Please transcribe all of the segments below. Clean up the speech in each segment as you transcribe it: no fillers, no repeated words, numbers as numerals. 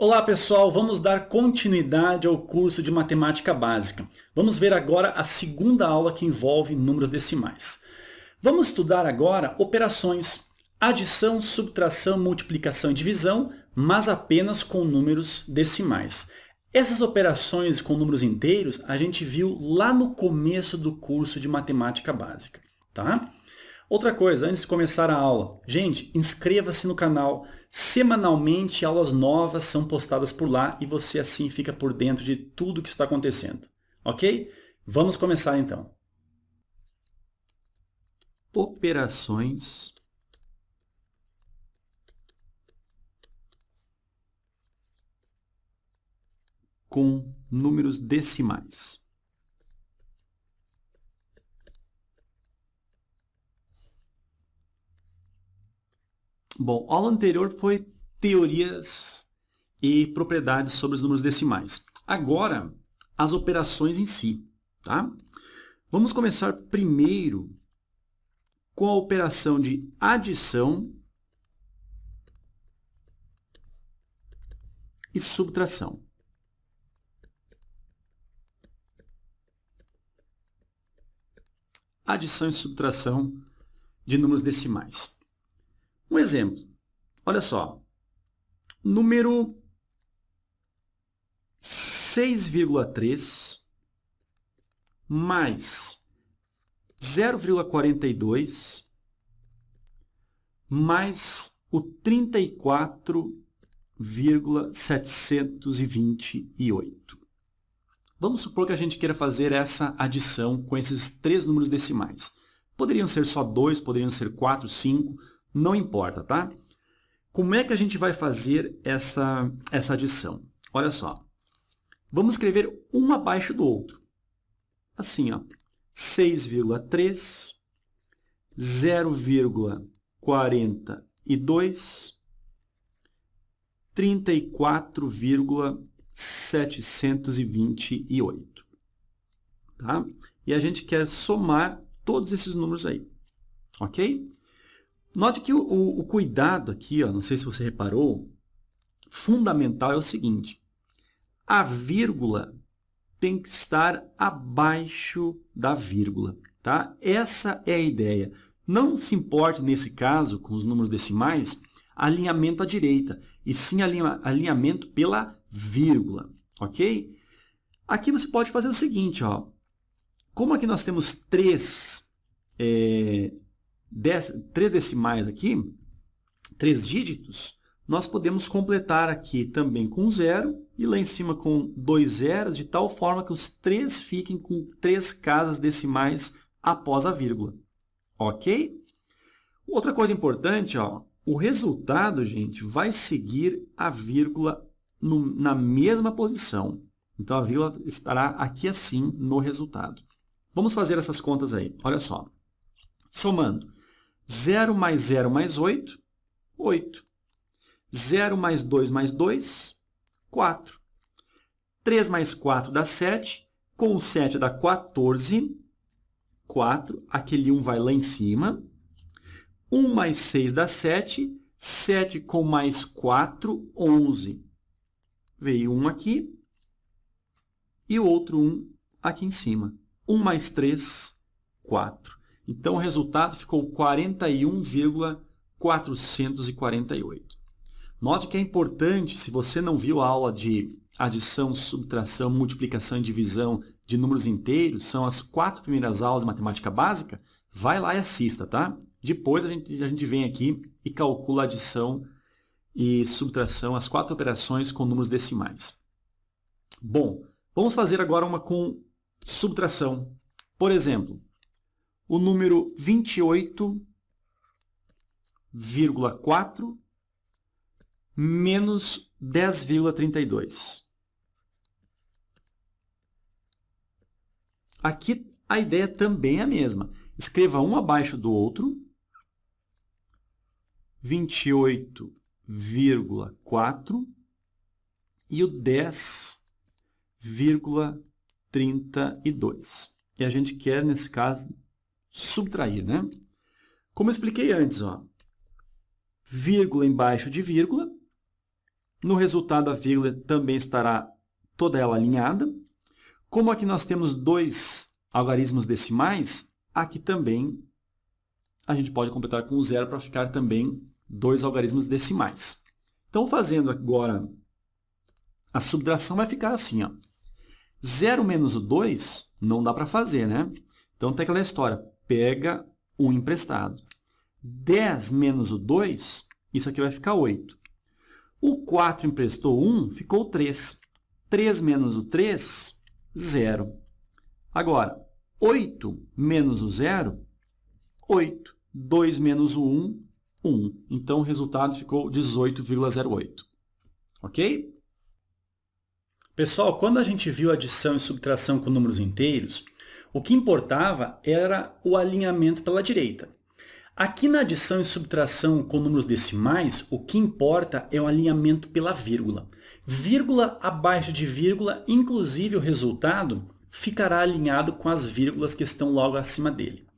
Olá pessoal, vamos dar continuidade ao curso de Matemática Básica. Vamos ver agora a segunda aula que envolve números decimais. Vamos estudar agora operações, adição, subtração, multiplicação e divisão, mas apenas com números decimais. Essas operações com números inteiros a gente viu lá no começo do curso de Matemática Básica, tá? Outra coisa, antes de começar a aula, gente, inscreva-se no canal. Semanalmente, aulas novas são postadas por lá e você assim fica por dentro de tudo que está acontecendo. Ok? Vamos começar então. Operações com números decimais. Bom, a aula anterior foi teorias e propriedades sobre os números decimais. Agora, as operações em si, tá? Vamos começar primeiro com a operação de adição e subtração. Adição e subtração de números decimais. Um exemplo, olha só, número 6,3 mais 0,42 mais o 34,728. Vamos supor que a gente queira fazer essa adição com esses três números decimais. Poderiam ser só 2, poderiam ser 4, 5, não importa, tá? Como é que a gente vai fazer essa adição? Olha só. Vamos escrever um abaixo do outro. Assim, ó. 6,3, 0,42, 34,728. Tá? E a gente quer somar todos esses números aí. Ok? Note que o cuidado aqui, ó, não sei se você reparou, fundamental é o seguinte. A vírgula tem que estar abaixo da vírgula. Tá? Essa é a ideia. Não se importe, nesse caso, com os números decimais, alinhamento à direita, e sim alinhamento pela vírgula. Ok? Aqui você pode fazer o seguinte, ó. Como aqui nós temos três decimais aqui, 3 dígitos, nós podemos completar aqui também com 0 e lá em cima com 2 zeros, de tal forma que os 3 fiquem com 3 casas decimais após a vírgula. Ok? Outra coisa importante, ó, o resultado, gente, vai seguir a vírgula na mesma posição. Então, a vírgula estará aqui assim no resultado. Vamos fazer essas contas aí. Olha só. Somando. 0 mais 0 mais 8, 8. 0 mais 2, 4. 3 mais 4 dá 7. Com o 7 dá 14. 4. Aquele 1 vai lá em cima. 1 mais 6 dá 7. 7 com mais 4, 11. Veio 1 aqui. E o outro 1 aqui em cima. 1 mais 3, 4. Então, o resultado ficou 41,448. Note que é importante, se você não viu a aula de adição, subtração, multiplicação e divisão de números inteiros, são as 4 primeiras aulas de matemática básica, vai lá e assista, tá? Depois a gente vem aqui e calcula a adição e subtração, as 4 operações com números decimais. Bom, vamos fazer agora uma com subtração. Por exemplo, o número 28,4 menos 10,32. Aqui a ideia também é a mesma. Escreva um abaixo do outro. 28,4 e o 10,32. E a gente quer, nesse caso, subtrair, né? Como eu expliquei antes, ó, vírgula embaixo de vírgula, No resultado, a vírgula também estará toda ela alinhada. Como aqui nós temos 2 algarismos decimais, aqui também a gente pode completar com 0 para ficar também 2 algarismos decimais. Então, fazendo agora a subtração, vai ficar assim, ó. 0 menos o 2 não dá para fazer, né? Então, tem aquela história, pega 1 emprestado. 10 menos o 2, isso aqui vai ficar 8. O 4 emprestou 1, ficou 3. 3 menos o 3, 0. Agora, 8 menos o 0, 8. 2 menos o 1, 1. Então, o resultado ficou 18,08. Ok? Pessoal, quando a gente viu adição e subtração com números inteiros, o que importava era o alinhamento pela direita. Aqui na adição e subtração com números decimais, o que importa é o alinhamento pela vírgula. Vírgula abaixo de vírgula, inclusive o resultado, ficará alinhado com as vírgulas que estão logo acima dele.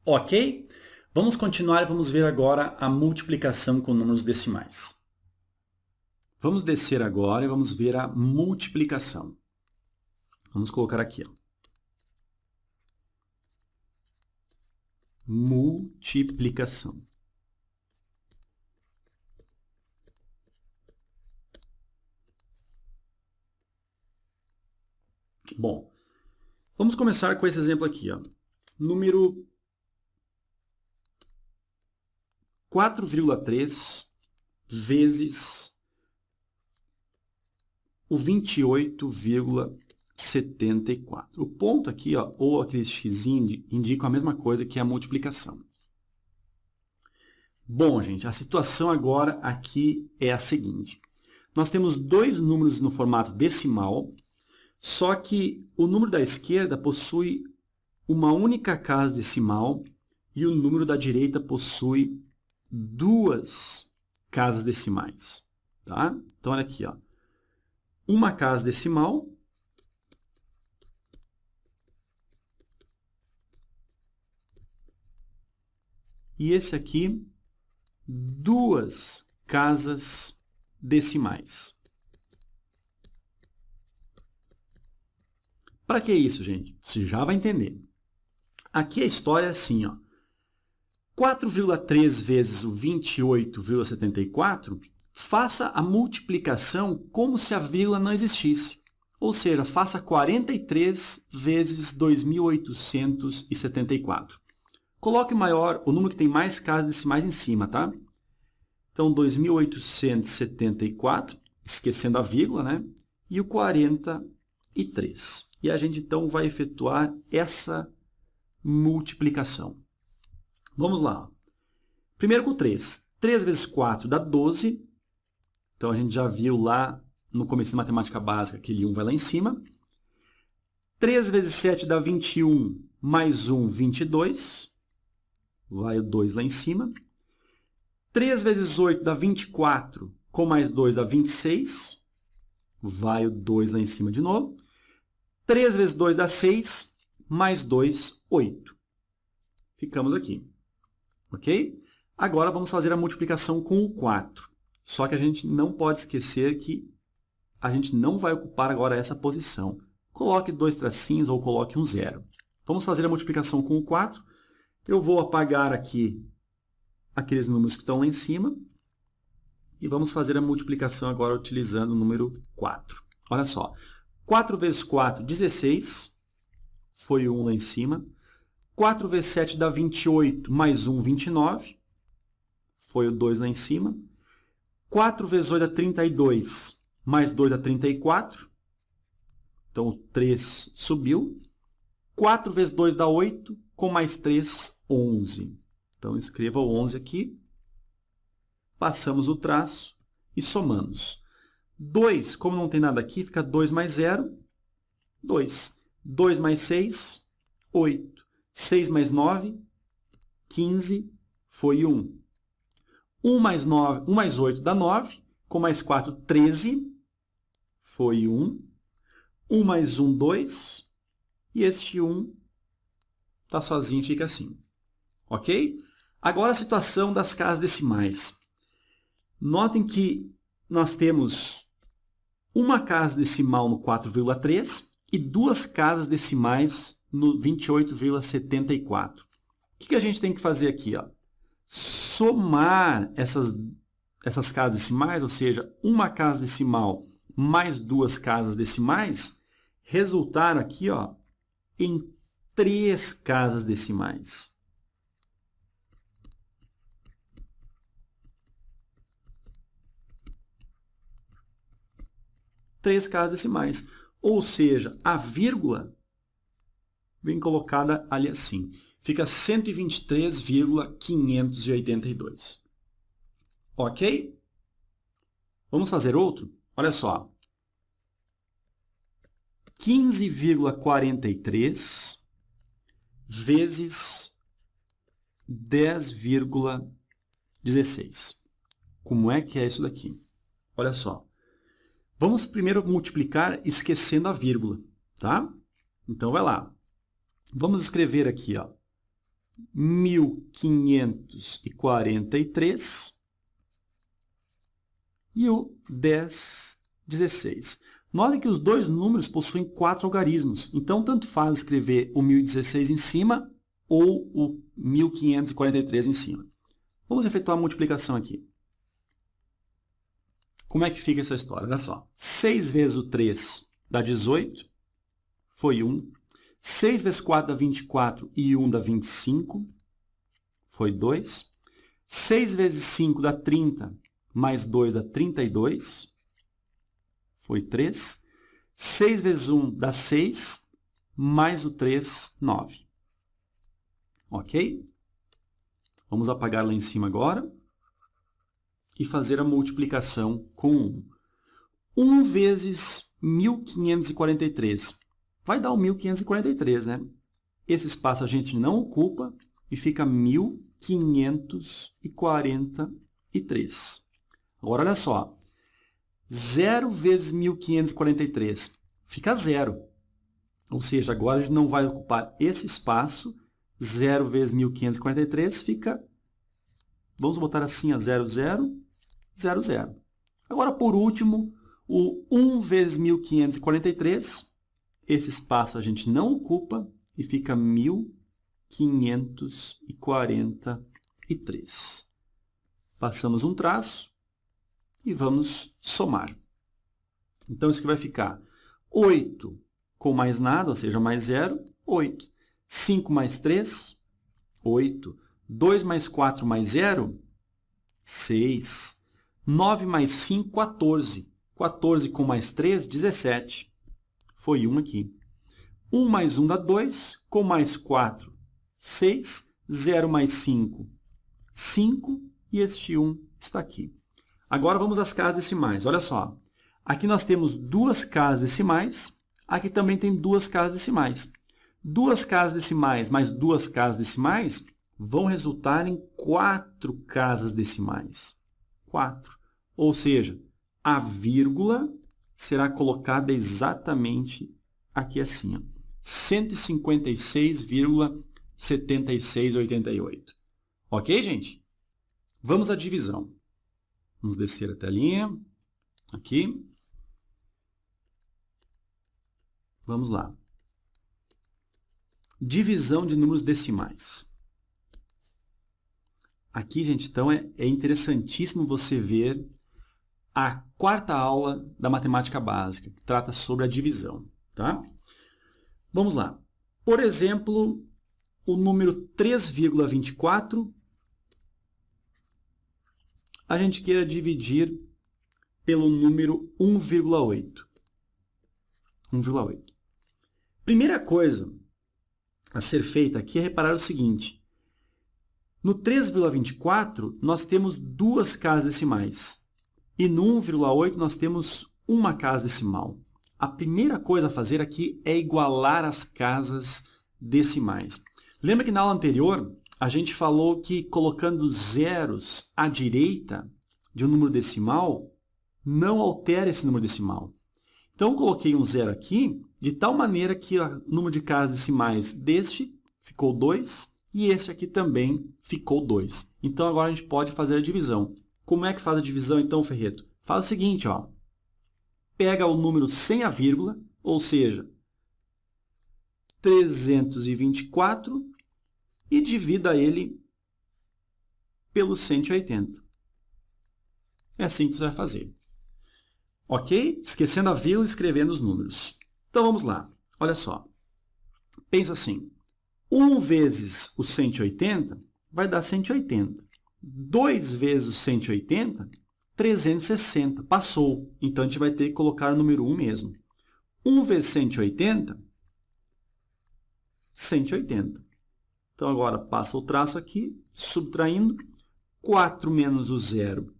Ok? Vamos continuar e vamos ver agora a multiplicação com números decimais. Vamos descer agora e vamos ver a multiplicação. Vamos colocar aqui, ó. Multiplicação. Bom, vamos começar com esse exemplo aqui, ó. Número 4,3 vezes o 28,74. O ponto aqui, ó, ou aquele x indica a mesma coisa que a multiplicação. Bom, gente, a situação agora aqui é a seguinte. Nós temos 2 números no formato decimal, só que o número da esquerda possui uma única casa decimal e o número da direita possui 2 casas decimais. Tá? Então, olha aqui, ó. Uma casa decimal e esse aqui, 2 casas decimais. Para que isso, gente? Você já vai entender. Aqui a história é assim, ó. 4,3 vezes o 28,74, faça a multiplicação como se a vírgula não existisse. Ou seja, faça 43 vezes 2.874. Coloque o número que tem mais casas decimais em cima, tá? Então, 2.874, esquecendo a vírgula, né? E o 43. E a gente, então, vai efetuar essa multiplicação. Vamos lá. Primeiro com 3. 3 vezes 4 dá 12. Então, a gente já viu lá no começo de matemática básica, aquele 1 vai lá em cima. 3 vezes 7 dá 21, mais 1, 22. Vai o 2 lá em cima. 3 vezes 8 dá 24, com mais 2 dá 26. Vai o 2 lá em cima de novo. 3 vezes 2 dá 6, mais 2, 8. Ficamos aqui. Ok? Agora vamos fazer a multiplicação com o 4. Só que a gente não pode esquecer que a gente não vai ocupar agora essa posição. Coloque 2 tracinhos ou coloque um 0. Vamos fazer a multiplicação com o 4. Eu vou apagar aqui aqueles números que estão lá em cima. E vamos fazer a multiplicação agora utilizando o número 4. Olha só. 4 vezes 4, 16. Foi o 1 lá em cima. 4 vezes 7 dá 28, mais 1, 29. Foi o 2 lá em cima. 4 vezes 8 dá 32, mais 2 dá 34. Então, o 3 subiu. 4 vezes 2 dá 8, com mais 3, 11. Então, escreva o 11 aqui. Passamos o traço e somamos. 2, como não tem nada aqui, fica 2 mais 0, 2. 2 mais 6, 8. 6 mais 9, 15, foi 1. 1 mais 8 dá 9, com mais 4, 13, foi 1. 1 mais 1, 2, e este 1 está sozinho, fica assim. Ok? Agora a situação das casas decimais. Notem que nós temos uma casa decimal no 4,3 e duas casas decimais no 28,74. O que a gente tem que fazer aqui? Ó? Somar essas casas decimais, ou seja, uma casa decimal mais duas casas decimais, resultaram aqui ó, em 3 casas decimais. Três casas decimais. Ou seja, a vírgula vem colocada ali assim. Fica 123,582. Ok? Vamos fazer outro? Olha só. 15,43 vezes 10,16. Como é que é isso daqui? Olha só. Vamos primeiro multiplicar esquecendo a vírgula, tá? Então, vai lá. Vamos escrever aqui, ó, 1543 e o 1016. Notem que os dois números possuem 4 algarismos, então tanto faz escrever o 1016 em cima ou o 1543 em cima. Vamos efetuar a multiplicação aqui. Como é que fica essa história? Olha só. 6 vezes o 3 dá 18, foi 1. 6 vezes 4 dá 24 e 1 dá 25, foi 2. 6 vezes 5 dá 30, mais 2 dá 32, foi 3. 6 vezes 1 dá 6, mais o 3, 9. Ok? Vamos apagar lá em cima agora e fazer a multiplicação com 1. 1 vezes 1543 vai dar o 1543, né? Esse espaço a gente não ocupa e fica 1543. Agora, olha só. 0 vezes 1543 fica 0. Ou seja, agora a gente não vai ocupar esse espaço. 0 vezes 1543 fica, vamos botar assim, 0, 0, 0, 0. Agora, por último, o 1 vezes 1543, esse espaço a gente não ocupa e fica 1543. Passamos um traço e vamos somar. Então, isso aqui vai ficar 8 com mais nada, ou seja, mais 0, 8. 5 mais 3, 8. 2 mais 4 mais 0, 6. 9 mais 5, 14. 14 com mais 3, 17. Foi 1 aqui. 1 mais 1 dá 2, com mais 4, 6. 0 mais 5, 5. E este 1 está aqui. Agora vamos às casas decimais. Olha só. Aqui nós temos 2 casas decimais. Aqui também tem 2 casas decimais. 2 casas decimais mais 2 casas decimais vão resultar em 4 casas decimais. 4. Ou seja, a vírgula será colocada exatamente aqui assim, ó, 156,7688. Ok, gente? Vamos à divisão. Vamos descer a telinha. Aqui. Vamos lá. Divisão de números decimais. Aqui, gente, então é interessantíssimo você ver a 4ª aula da matemática básica, que trata sobre a divisão, tá? Vamos lá. Por exemplo, o número 3,24, a gente queira dividir pelo número 1,8. 1,8. Primeira coisa a ser feita aqui é reparar o seguinte. No 3,24, nós temos 2 casas decimais. E no 1,8, nós temos uma casa decimal. A primeira coisa a fazer aqui é igualar as casas decimais. Lembra que na aula anterior, a gente falou que colocando zeros à direita de um número decimal, não altera esse número decimal. Então, eu coloquei um zero aqui, de tal maneira que o número de casas decimais deste ficou 2 e este aqui também ficou 2. Então, agora a gente pode fazer a divisão. Como é que faz a divisão, então, Ferreto? Faz o seguinte, ó. Pega o número sem a vírgula, ou seja, 324, e divida ele pelo 180. É assim que você vai fazer. Ok? Esquecendo a vírgula e escrevendo os números. Então, vamos lá. Olha só. Pensa assim. 1 vezes o 180 vai dar 180. 2 vezes o 180, 360. Passou. Então, a gente vai ter que colocar o número 1 mesmo. 1 vezes 180, 180. Então, agora, passa o traço aqui, subtraindo. 4 menos o 0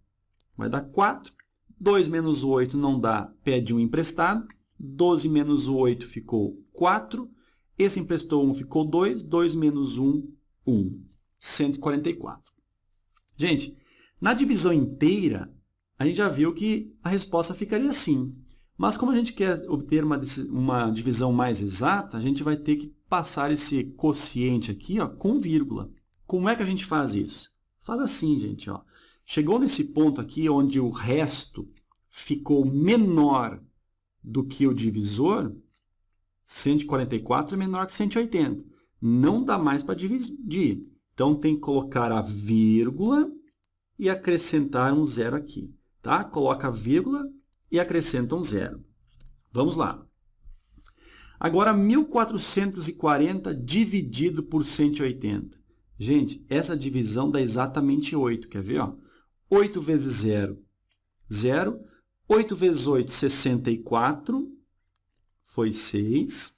vai dar 4. 2 menos o 8 não dá, pede 1 emprestado. 12 menos o 8 ficou 4. Esse emprestou 1, ficou 2. 2 menos 1, 1. 144. Gente, na divisão inteira, a gente já viu que a resposta ficaria assim. Mas como a gente quer obter uma divisão mais exata, a gente vai ter que passar esse quociente aqui, ó, com vírgula. Como é que a gente faz isso? Faz assim, gente. Ó. Chegou nesse ponto aqui, onde o resto ficou menor do que o divisor, 144 é menor que 180. Não dá mais para dividir. Então, tem que colocar a vírgula e acrescentar um zero aqui. Tá? Coloca a vírgula e acrescenta um zero. Vamos lá. Agora, 1.440 dividido por 180. Gente, essa divisão dá exatamente 8. Quer ver? Ó? 8 vezes 0, 0. 8 vezes 8, 64. Foi 6.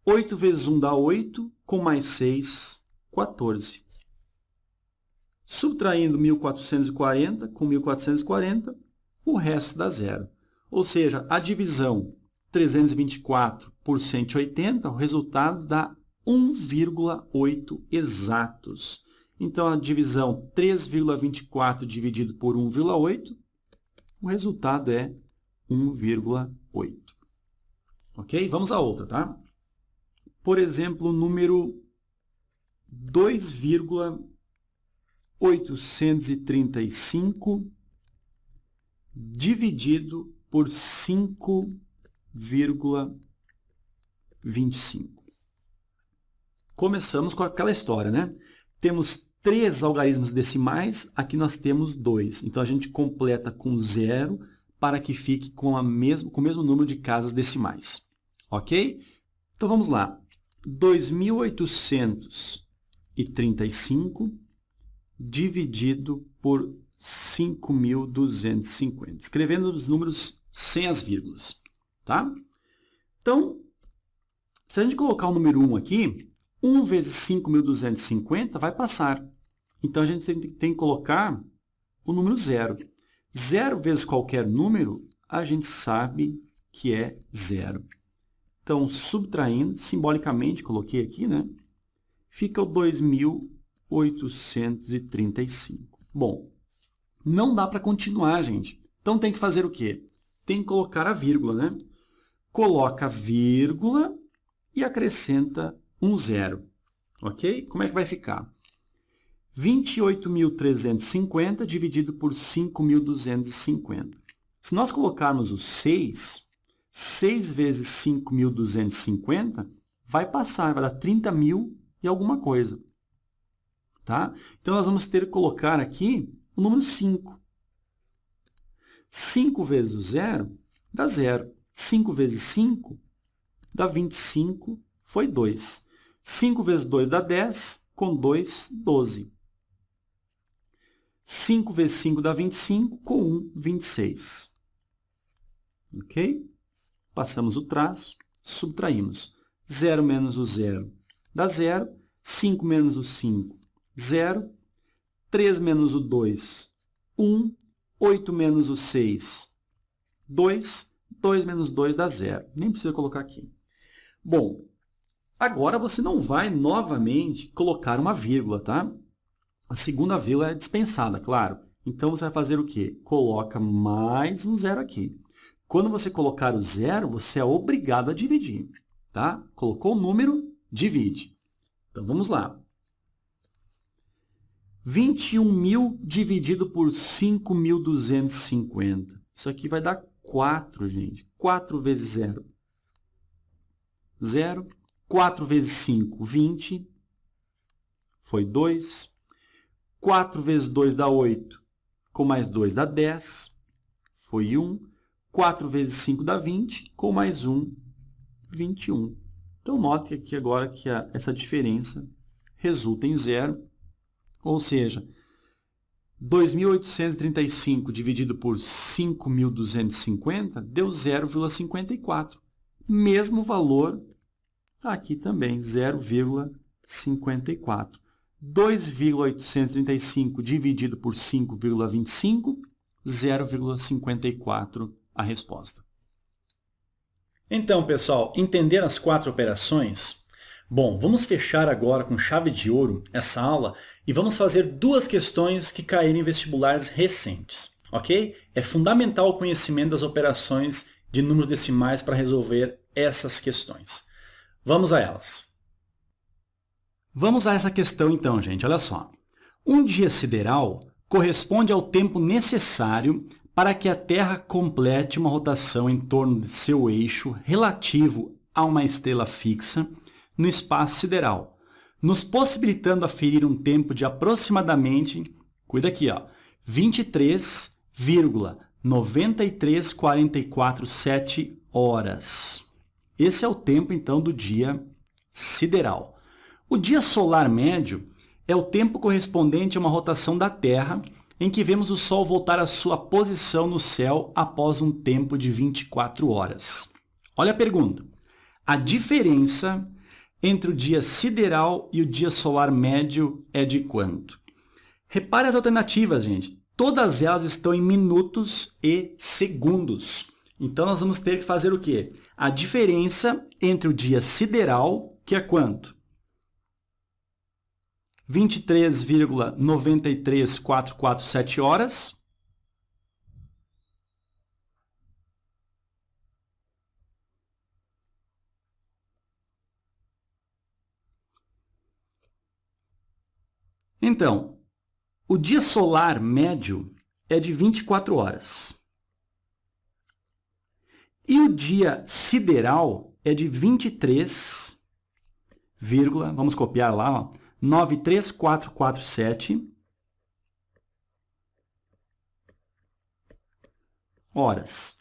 8 vezes 1 dá 8. Com mais 6, 14. Subtraindo 1.440 com 1.440, o resto dá 0. Ou seja, a divisão 324 por 180, o resultado dá 1,8 exatos. Então, a divisão 3,24 dividido por 1,8, o resultado é 1,8. Ok? Vamos a outra, tá? Por exemplo, o número 2,835 dividido por 5,25. Começamos com aquela história, né? Temos 3 algarismos decimais, aqui nós temos 2. Então, a gente completa com 0 para que fique com o mesmo número de casas decimais. Ok? Então, vamos lá. 2.835 dividido por 5.250. Escrevendo os números sem as vírgulas. Tá? Então, se a gente colocar o número 1 aqui, 1 vezes 5.250 vai passar. Então, a gente tem que colocar o número 0. 0 vezes qualquer número, a gente sabe que é 0. Então, subtraindo, simbolicamente, coloquei aqui, né? Fica o 2.835. Bom, não dá para continuar, gente. Então, tem que fazer o quê? Tem que colocar a vírgula, né? Coloca a vírgula e acrescenta um 0. Ok? Como é que vai ficar? 28.350 dividido por 5.250. Se nós colocarmos o 6, 6 vezes 5.250 vai passar, vai dar 30.000 e alguma coisa. Tá? Então, nós vamos ter que colocar aqui o número 5. 5 vezes o 0 dá 0. 5 vezes 5 dá 25, foi 2. 5 vezes 2 dá 10, com 2, 12. 5 vezes 5 dá 25, com 1, 26. Ok? Passamos o traço, subtraímos. 0 menos o 0 dá 0. 5 menos o 5, 0. 3 menos o 2, 1. 8 menos o 6, 2. 2 menos 2 dá 0. Nem precisa colocar aqui. Bom, agora você não vai novamente colocar uma vírgula, tá? A segunda vírgula é dispensada, claro. Então, você vai fazer o quê? Coloca mais um 0 aqui. Quando você colocar o 0, você é obrigado a dividir, tá? Colocou o número, divide. Então, vamos lá. 21.000 dividido por 5.250. Isso aqui vai dar 4, gente. 4 vezes 0, 0. 4 vezes 5, 20. Foi 2. 4 vezes 2 dá 8. Com mais 2 dá 10. Foi 1. 4 vezes 5 dá 20. Com mais 1, 21. Então, note aqui agora que essa diferença resulta em 0. Ou seja, 2.835 dividido por 5.250 deu 0,54. Mesmo valor aqui também, 0,54. 2.835 dividido por 5,25, 0,54 a resposta. Então, pessoal, entenderam as 4 operações? Bom, vamos fechar agora com chave de ouro essa aula e vamos fazer 2 questões que caíram em vestibulares recentes, ok? É fundamental o conhecimento das operações de números decimais para resolver essas questões. Vamos a elas. Vamos a essa questão então, gente. Olha só. Um dia sideral corresponde ao tempo necessário para que a Terra complete uma rotação em torno de seu eixo relativo a uma estrela fixa no espaço sideral, nos possibilitando aferir um tempo de aproximadamente, cuida aqui, 23,93447 horas. Esse é o tempo, então, do dia sideral. O dia solar médio é o tempo correspondente a uma rotação da Terra, em que vemos o Sol voltar à sua posição no céu após um tempo de 24 horas. Olha a pergunta. A diferença entre o dia sideral e o dia solar médio é de quanto? Repare as alternativas, gente. Todas elas estão em minutos e segundos. Então, nós vamos ter que fazer o quê? A diferença entre o dia sideral, que é quanto? 23,93447 horas. Então, o dia solar médio é de 24 horas. E o dia sideral é de 23, vamos copiar lá, 93447 horas.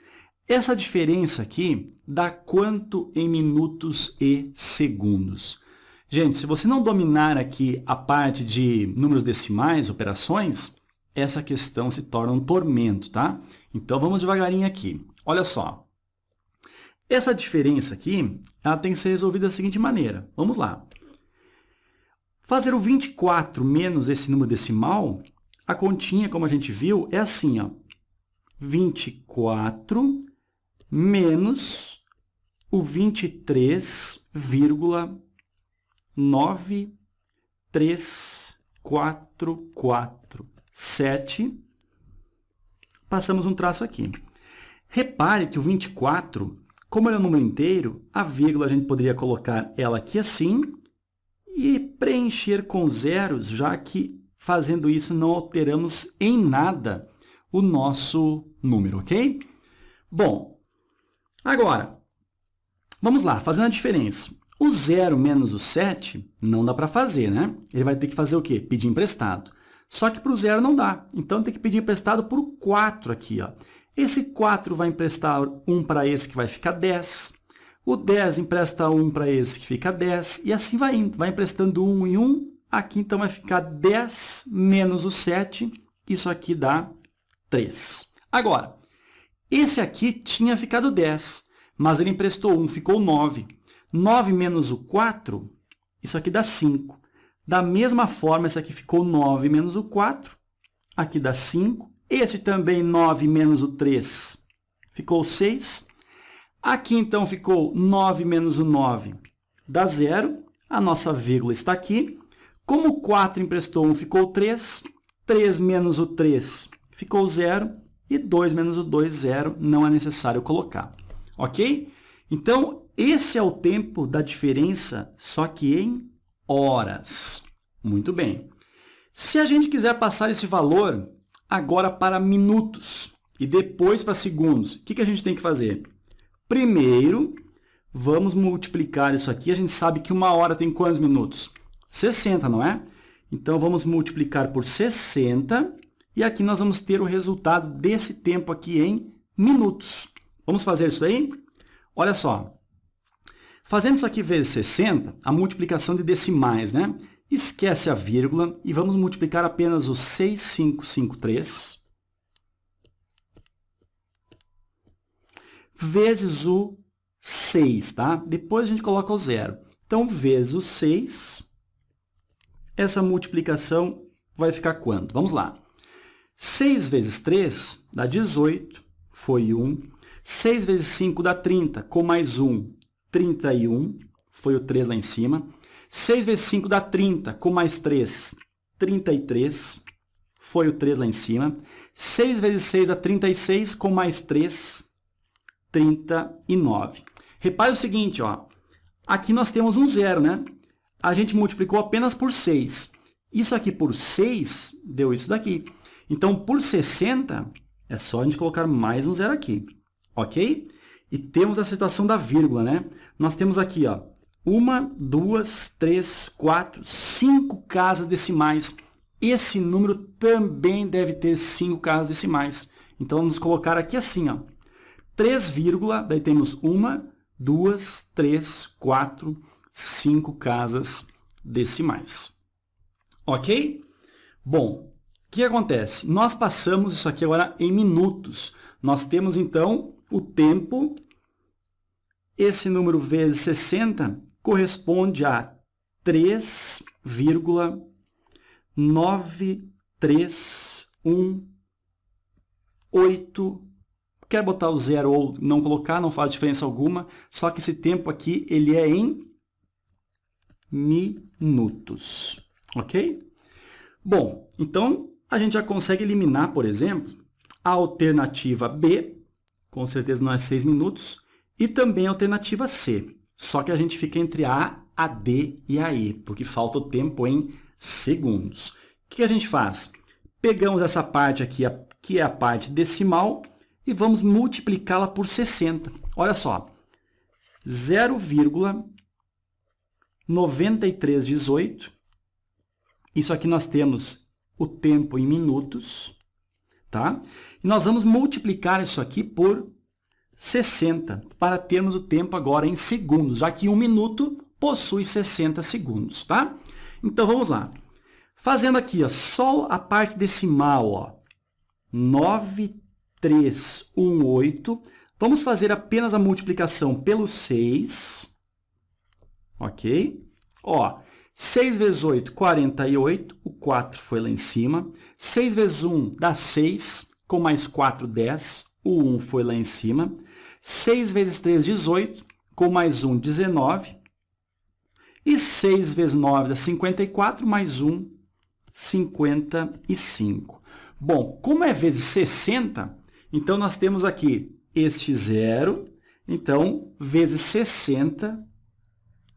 Essa diferença aqui dá quanto em minutos e segundos? Gente, se você não dominar aqui a parte de números decimais, operações, essa questão se torna um tormento, tá? Então, vamos devagarinho aqui. Olha só. Essa diferença aqui, ela tem que ser resolvida da seguinte maneira. Vamos lá. Fazer o 24 menos esse número decimal, a continha, como a gente viu, é assim, 24 menos o 23,93447. Passamos um traço aqui. Repare que o 24, como ele é um número inteiro, a vírgula a gente poderia colocar ela aqui assim, e preencher com zeros, já que fazendo isso não alteramos em nada o nosso número, ok? Bom, agora, vamos lá, fazendo a diferença. O 0 menos o 7 não dá para fazer, né? Ele vai ter que fazer o quê? Pedir emprestado. Só que para o 0 não dá, então tem que pedir emprestado para o 4 aqui. Esse 4 vai emprestar 1 para esse que vai ficar 10. O 10 empresta 1 para esse que fica 10, e assim vai indo. Vai emprestando 1 e 1. Aqui, então, vai ficar 10 menos o 7. Isso aqui dá 3. Agora, esse aqui tinha ficado 10, mas ele emprestou 1, ficou 9. 9 menos o 4, isso aqui dá 5. Da mesma forma, esse aqui ficou 9 menos o 4, aqui dá 5. Esse também, 9 menos o 3, ficou 6. Aqui, então, ficou 9 menos o 9, dá 0. A nossa vírgula está aqui. Como o 4 emprestou 1, ficou 3. 3 menos o 3, ficou 0. E 2 menos o 2, 0. Não é necessário colocar. Ok? Então, esse é o tempo da diferença, só que em horas. Muito bem. Se a gente quiser passar esse valor agora para minutos, e depois para segundos. O que a gente tem que fazer? Primeiro, vamos multiplicar isso aqui. A gente sabe que 1 hora tem quantos minutos? 60, não é? Então, vamos multiplicar por 60 e aqui nós vamos ter o resultado desse tempo aqui em minutos. Vamos fazer isso aí? Olha só. Fazendo isso aqui vezes 60, a multiplicação de decimais, né? Esquece a vírgula e vamos multiplicar apenas o 6553 vezes o 6, tá? Depois a gente coloca o 0. Então, vezes o 6, essa multiplicação vai ficar quanto? Vamos lá. 6 vezes 3 dá 18, foi 1. 6 vezes 5 dá 30, com mais 1, 31, foi o 3 lá em cima. 6 vezes 5 dá 30, com mais 3, 33, foi o 3 lá em cima. 6 vezes 6 dá 36, com mais 3, 39. Repare o seguinte, ó. Aqui nós temos um 0, né? A gente multiplicou apenas por 6. Isso aqui por 6 deu isso daqui. Então, por 60, é só a gente colocar mais um 0 aqui. Ok? E temos a situação da vírgula, né? Nós temos aqui, ó, 1, 2, 3, 4, 5 casas decimais. Esse número também deve ter 5 casas decimais. Então, vamos colocar aqui assim, ó. 3, daí temos 1, 2, 3, 4, 5 casas decimais. Ok? Bom, o que acontece? Nós passamos isso aqui agora em minutos. Nós temos, então, o tempo. Esse número vezes 60 corresponde a 3,9318. Quer botar o 0 ou não colocar, não faz diferença alguma. Só que esse tempo aqui, ele é em minutos. Ok? Bom, então, a gente já consegue eliminar, por exemplo, a alternativa B, com certeza não é 6 minutos, e também a alternativa C. Só que a gente fica entre a D e a E, porque falta o tempo em segundos. O que a gente faz? Pegamos essa parte aqui, que é a parte decimal, e vamos multiplicá-la por 60. Olha só, 0,9318. Isso aqui nós temos o tempo em minutos, tá? E nós vamos multiplicar isso aqui por 60, para termos o tempo agora em segundos, já que 1 minuto possui 60 segundos, tá? Então, vamos lá. Fazendo aqui, ó, só a parte decimal, ó, 9318. Vamos fazer apenas a multiplicação pelo 6, ok? Ó, 6 vezes 8, 48, o 4 foi lá em cima. 6 vezes 1 dá 6, com mais 4, 10, o 1 foi lá em cima. 6 vezes 3, 18, com mais 1, 19. E 6 vezes 9 dá 54, mais 1, 55. Bom, como é vezes 60, então nós temos aqui este 0, então, vezes 60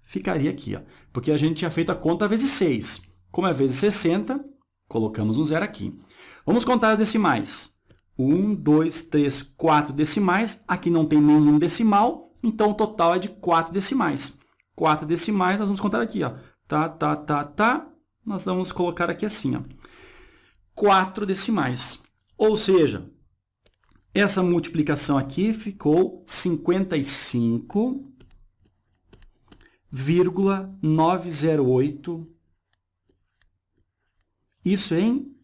ficaria aqui, ó, porque a gente tinha feito a conta vezes 6. Como é vezes 60, colocamos um 0 aqui. Vamos contar as decimais. 1, 2, 3, 4 decimais. Aqui não tem nenhum decimal, então o total é de 4 decimais. 4 decimais, nós vamos contar aqui, ó. Tá. Nós vamos colocar aqui assim, ó. 4 decimais. Ou seja, essa multiplicação aqui ficou 55,908. Isso em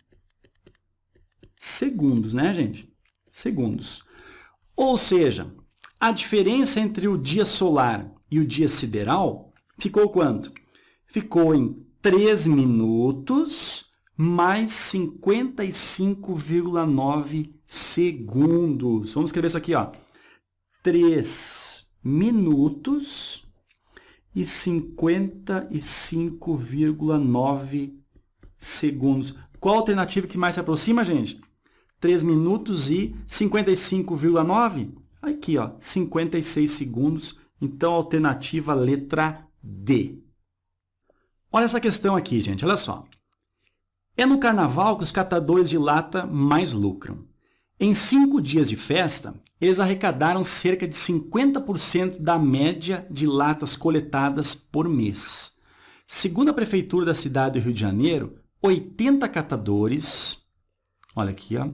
segundos, né, gente? Segundos. Ou seja, a diferença entre o dia solar e o dia sideral ficou quanto? Ficou em 3 minutos mais 55,9 segundos. Vamos escrever isso aqui, ó. 3 minutos e 55,9 segundos. Qual a alternativa que mais se aproxima, gente? 3 minutos e 55,9? Aqui, ó, 56 segundos. Então, a alternativa letra D. Olha essa questão aqui, gente, olha só. É no carnaval que os catadores de lata mais lucram. Em 5 dias de festa, eles arrecadaram cerca de 50% da média de latas coletadas por mês. Segundo a Prefeitura da cidade do Rio de Janeiro, 80 catadores, olha aqui, ó,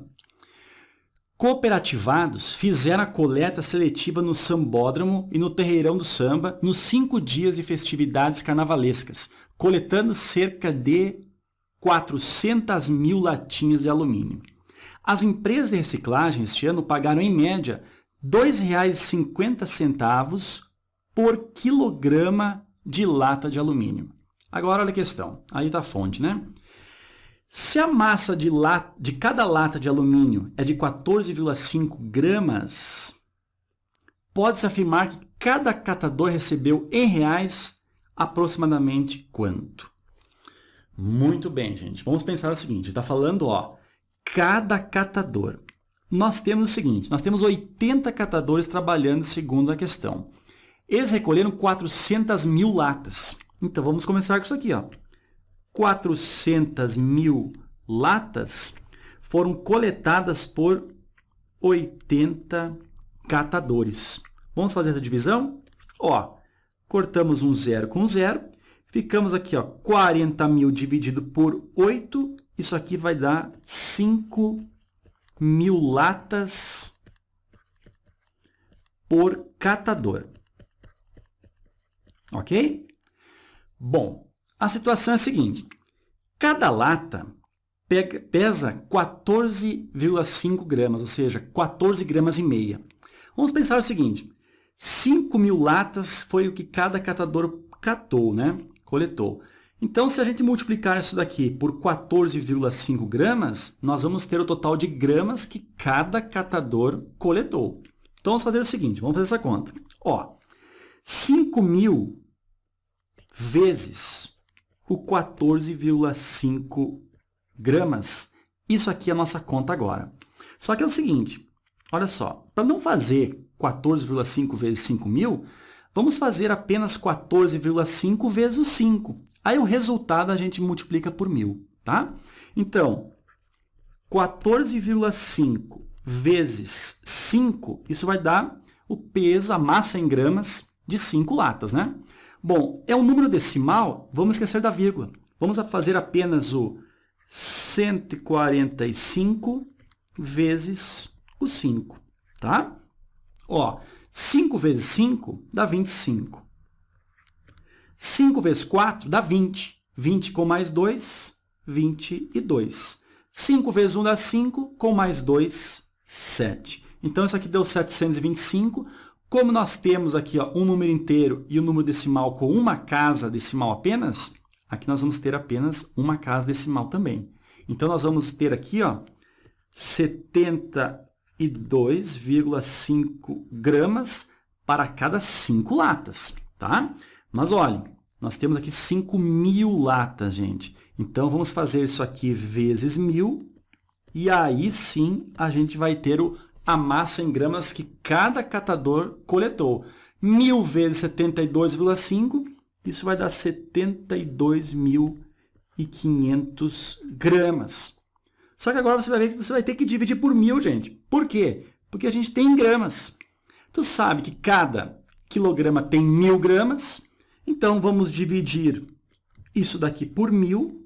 cooperativados fizeram a coleta seletiva no Sambódromo e no Terreirão do Samba nos 5 dias de festividades carnavalescas, coletando cerca de 400 mil latinhas de alumínio. As empresas de reciclagem este ano pagaram, em média, R$ 2,50 por quilograma de lata de alumínio. Agora, olha a questão. Aí está a fonte, né? Se a massa de cada lata de alumínio é de 14,5 gramas, pode-se afirmar que cada catador recebeu, em reais, aproximadamente quanto? Muito bem, gente. Vamos pensar o seguinte. Está falando, ó, cada catador. Nós temos o seguinte, nós temos 80 catadores trabalhando segundo a questão. Eles recolheram 400 mil latas. Então, vamos começar com isso aqui, ó. 400 mil latas foram coletadas por 80 catadores. Vamos fazer essa divisão? Ó, cortamos um zero com zero. Ficamos aqui, ó, 40 mil dividido por 8. Isso aqui vai dar 5 mil latas por catador. Ok? Bom, a situação é a seguinte. Cada lata pesa 14,5 gramas, ou seja, 14 gramas e meia. Vamos pensar o seguinte. 5 mil latas foi o que cada catador catou, né? Coletou. Então, se a gente multiplicar isso daqui por 14,5 gramas, nós vamos ter o total de gramas que cada catador coletou. Então, vamos fazer o seguinte, vamos fazer essa conta. Ó, 5 mil vezes o 14,5 gramas. Isso aqui é a nossa conta agora. Só que é o seguinte, olha só, para não fazer 14,5 vezes 5 mil, vamos fazer apenas 14,5 vezes o 5. Aí o resultado a gente multiplica por 1.000, tá? Então, 14,5 vezes 5, isso vai dar o peso, a massa em gramas de 5 latas, né? Bom, é um número decimal, vamos esquecer da vírgula. Vamos fazer apenas o 145 vezes o 5, tá? Ó, 5 vezes 5 dá 25. 5 vezes 4 dá 20. 20 com mais 2, 22. 5 vezes 1 dá 5, com mais 2, 7. Então, isso aqui deu 725. Como nós temos aqui, ó, um número inteiro e um número decimal com uma casa decimal apenas, aqui nós vamos ter apenas uma casa decimal também. Então, nós vamos ter aqui, ó, 72,5 gramas para cada 5 latas, tá? Mas, olhem, nós temos aqui 5 mil latas, gente. Então, vamos fazer isso aqui vezes 1.000. E aí, sim, a gente vai ter a massa em gramas que cada catador coletou. 1.000 vezes 72,5, isso vai dar 72.500 gramas. Só que agora você vai ter que dividir por 1.000, gente. Por quê? Porque a gente tem em gramas. Tu sabe que cada quilograma tem 1.000 gramas. Então, vamos dividir isso daqui por 1.000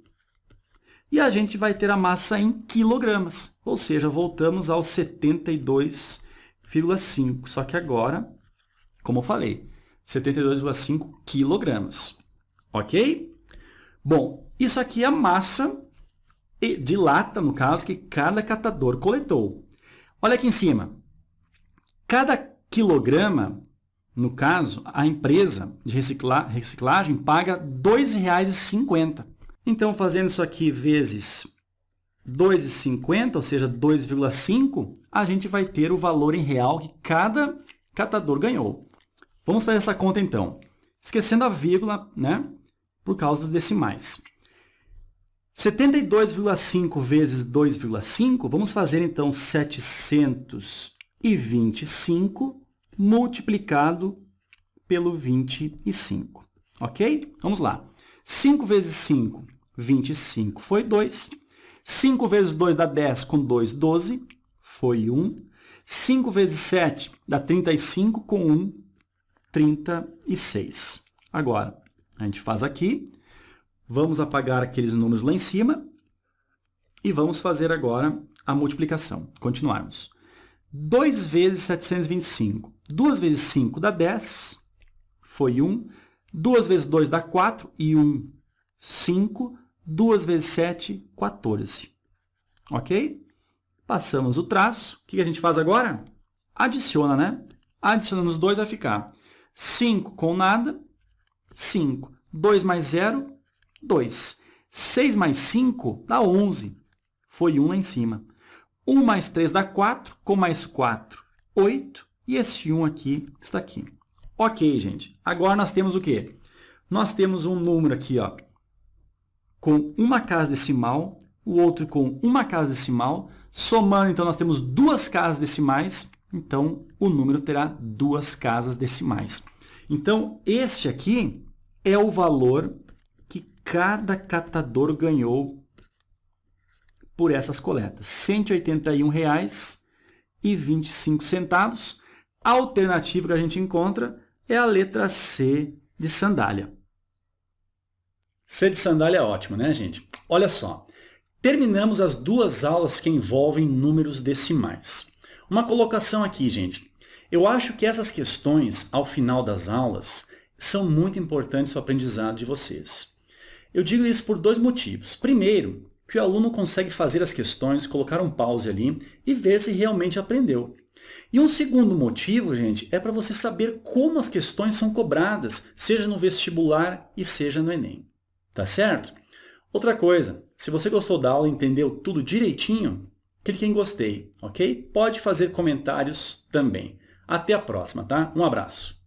e a gente vai ter a massa em quilogramas. Ou seja, voltamos aos 72,5. Só que agora, como eu falei, 72,5 quilogramas. Ok? Bom, isso aqui é a massa de lata, no caso, que cada catador coletou. Olha aqui em cima. Cada quilograma, no caso, a empresa de reciclagem paga R$ 2,50. Então, fazendo isso aqui vezes 2,50, ou seja, 2,5, a gente vai ter o valor em real que cada catador ganhou. Vamos fazer essa conta, então. Esquecendo a vírgula, né, por causa dos decimais. 72,5 vezes 2,5, vamos fazer, então, 725 multiplicado pelo 25, ok? Vamos lá. 5 vezes 5, 25, foi 2. 5 vezes 2 dá 10, com 2, 12. foi 1. 5 vezes 7 dá 35, com 1, 36. Agora, a gente faz aqui, vamos apagar aqueles números lá em cima e vamos fazer agora a multiplicação. Continuarmos. 2 vezes 725. 2 vezes 5 dá 10, foi 1. 2 vezes 2 dá 4 e 1, 5. 2 vezes 7, 14. Ok? Passamos o traço. O que a gente faz agora? Adiciona, né? Adicionando os dois vai ficar 5 com nada, 5. 2 mais 0, 2. 6 mais 5 dá 11. Foi 1 lá em cima. 1 mais 3 dá 4, com mais 4, 8. E esse 1 aqui está aqui. Ok, gente. Agora nós temos o quê? Nós temos um número aqui, ó, com uma casa decimal, o outro com uma casa decimal. Somando, então, nós temos duas casas decimais. Então, o número terá duas casas decimais. Então, este aqui é o valor que cada catador ganhou por essas coletas. R$ 181,25. A alternativa que a gente encontra é a letra C de sandália. C de sandália é ótimo, né, gente? Olha só, terminamos as duas aulas que envolvem números decimais. Uma colocação aqui, gente. Eu acho que essas questões, ao final das aulas, são muito importantes para o aprendizado de vocês. Eu digo isso por dois motivos. Primeiro, que o aluno consegue fazer as questões, colocar um pause ali e ver se realmente aprendeu. E um segundo motivo, gente, é para você saber como as questões são cobradas, seja no vestibular e seja no Enem. Tá certo? Outra coisa, se você gostou da aula e entendeu tudo direitinho, clique em gostei, ok? Pode fazer comentários também. Até a próxima, tá? Um abraço.